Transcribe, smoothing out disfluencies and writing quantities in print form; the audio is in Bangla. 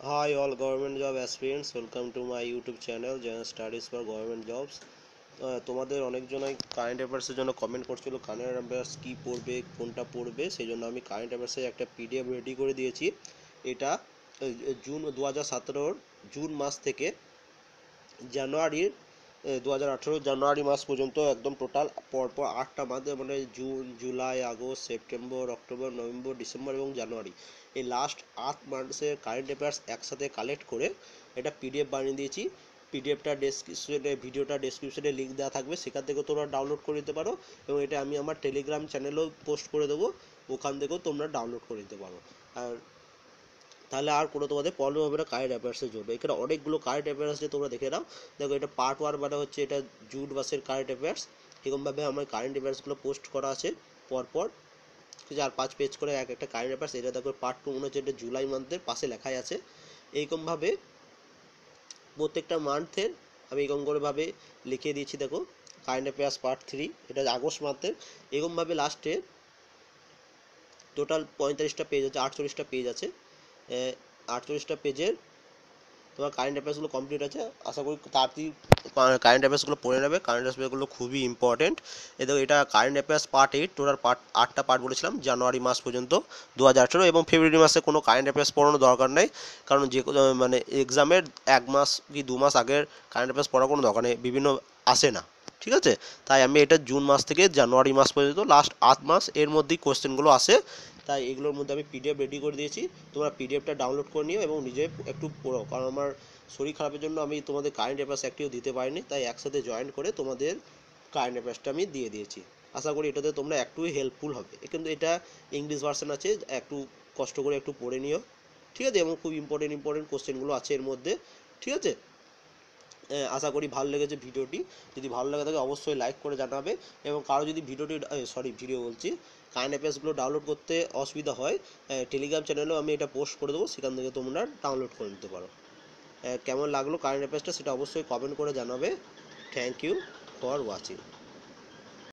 Hi all government job aspirants, welcome to my YouTube channel General Studies for Government Jobs. তোমাদের অনেকজনই কারেন্ট অ্যাফেয়ার্সের জন্য কমেন্ট করছিল কারেন্ট অ্যাফেয়ার্স কী পড়বে কোনটা পড়বে, সেই জন্য আমি কারেন্ট অ্যাফেয়ার্সের একটা পিডিএফ রেডি করে দিয়েছি। এটা জুন 2017 জুন মাস থেকে জানুয়ারির 2018 জানুয়ারি মাস পর্যন্ত একদম টোটাল পরপর 8টা মাসে, মানে June, July, August, September, October, November, December এবং জানুয়ারি, এই লাস্ট 8 মাসের কারেন্ট অ্যাফেয়ার্স একসাথে কালেক্ট করে এটা পিডিএফ বানিয়ে দিয়েছি। পিডিএফটা ডেসক্রিপশনে, ভিডিওটা ডেসক্রিপশনে লিঙ্ক দেওয়া থাকবে, সেখান থেকে তোমরা ডাউনলোড করে নিতে পারো এবং এটা আমি আমার টেলিগ্রাম চ্যানেলেও পোস্ট করে দেবো, ওখান থেকেও তোমরা ডাউনলোড করে নিতে পারো। আর তাহলে আর কোনো তোমাদের প্রবলেম হবে না কারেন্ট অ্যাফেয়ার্সের জন্য। এখানে অনেকগুলো কারেন্ট অ্যাফেয়ার্স যে তোমরা দেখে নাও। দেখো, এটা পার্ট 1 মানে হচ্ছে এটা জুন মাসের কারেন্ট অ্যাফেয়ার্স। এরকমভাবে আমার কারেন্ট অ্যাফেয়ার্সগুলো পোস্ট করা আছে পরপর 4-5 পেজ করে এক একটা কারেন্ট অ্যাফেয়ার্স। এটা দেখো পার্ট 2 মনে হচ্ছে এটা জুলাই মান্থের পাশে লেখাই আছে। এইরকমভাবে প্রত্যেকটা মান্থের আমি এরকম করেভাবে লিখে দিয়েছি। দেখো, কারেন্ট অ্যাফেয়ার্স পার্ট 3 এটা আগস্ট মান্থের। এরকমভাবে লাস্টে টোটাল 45টা পেজ আছে, 48টা পেজ আছে। 48টা পেজের তোমার কারেন্ট অ্যাফেয়ার্সগুলো কমপ্লিট আছে। আশা করি তাড়াতাড়ি কারেন্ট অ্যাফেয়ার্সগুলো পড়ে নেবে। কারেন্ট অ্যাফেয়ার্সগুলো খুবই ইম্পর্টেন্ট। দেখো, এটা current affairs part 8, total part 8টা পার্ট বলেছিলাম জানুয়ারি মাস পর্যন্ত 2018, এবং ফেব্রুয়ারি মাসে কোনো কারেন্ট অ্যাফেয়ার্স পড়ানোর দরকার নেই, কারণ যে মানে এক্সামের 1 মাস কি 2 মাস আগের কারেন্ট অ্যাফেয়ার্স পড়ার কোনো দরকার নেই, বিভিন্ন আসে না। ঠিক আছে, তাই আমি এটা জুন মাস থেকে জানুয়ারি মাস পর্যন্ত লাস্ট 8 মাস এর মধ্যেই কোশ্চেনগুলো আসে, তাই এগুলোর মধ্যে আমি পিডিএফ রেডি করে দিয়েছি। তোমরা পিডিএফটা ডাউনলোড করে নিও এবং নিজে একটু পড়ো, কারণ আমার শরীর খারাপের জন্য আমি তোমাদের কারেন্ট অ্যাফেয়ার্স একটিও দিতে পারিনি, তাই একসাথে জয়েন করে তোমাদের কারেন্ট অ্যাফেয়ার্সটা আমি দিয়ে দিয়েছি। আশা করি এটাতে তোমরা একটু হেল্পফুল হবে, কিন্তু এটা ইংলিশ ভার্সন আছে, একটু কষ্ট করে একটু পড়ে নিও। ঠিক আছে, এবং খুব ইম্পর্টেন্ট কোশ্চেনগুলো আছে এর মধ্যে। ঠিক আছে, আশা করি ভালো লেগেছে ভিডিওটি। যদি ভালো লাগে থাকে অবশ্যই লাইক করে জানাবে, এবং কারো যদি ভিডিও বলছি, কারেন্ট অ্যাফেয়ার্সগুলো ডাউনলোড করতে অসুবিধা হয়, টেলিগ্রাম চ্যানেলেও আমি এটা পোস্ট করে দেবো, সেখান থেকে তোমরা ডাউনলোড করে নিতে পারো। কেমন লাগলো কারেন্ট অ্যাফেয়ার্সটা সেটা অবশ্যই কমেন্ট করে জানাবে। Thank you for watching.